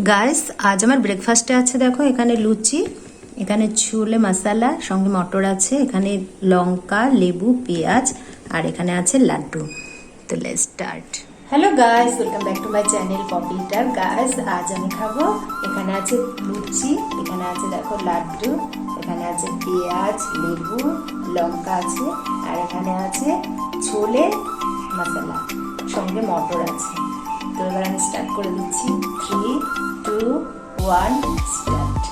Guys আজ আমার ব্রেকফাস্টে আছে দেখো এখানে লুচি, এখানে ছোলে মশলা, সঙ্গে মটর আছে, এখানে লঙ্কা, লেবু, পেঁয়াজ আর এখানে আছে লাড্ডু। তো let's start. Hello guys, welcome back to my channel পপিটার। গাইস আজ আমি খাবো, এখানে আছে লুচি, এখানে আছে দেখো লাড্ডু, এখানে আছে পেঁয়াজ, লেবু, লঙ্কা আছে আর এখানে আছে ছোলে মশলা, সঙ্গে মটর আছে। তো এবার আমি স্টার্ট করে দিচ্ছি। 3, 2, 1 স্টার্ট।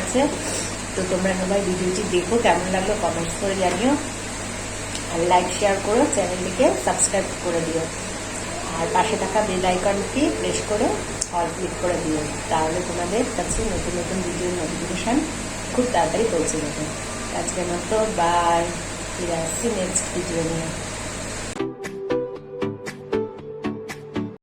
আছে। তো তোমরা সবাই ভিডিওটি দেখো, কেমন লাগলো কমেন্টস করে জানিও, আর লাইক শেয়ার করো, চ্যানেলটিকে সাবস্ক্রাইব করে দিও, আর পাশে থাকা বেল আইকনটি প্রেস করে অল ক্লিক করে দিও, তাহলে তোমাদের কাছে নতুন নতুন ভিডিওর নোটিফিকেশান খুব তাড়াতাড়ি পৌঁছে যাবে। আজকের মতো বাই, ফিরে আসছি নেক্সট ভিডিও নিয়ে।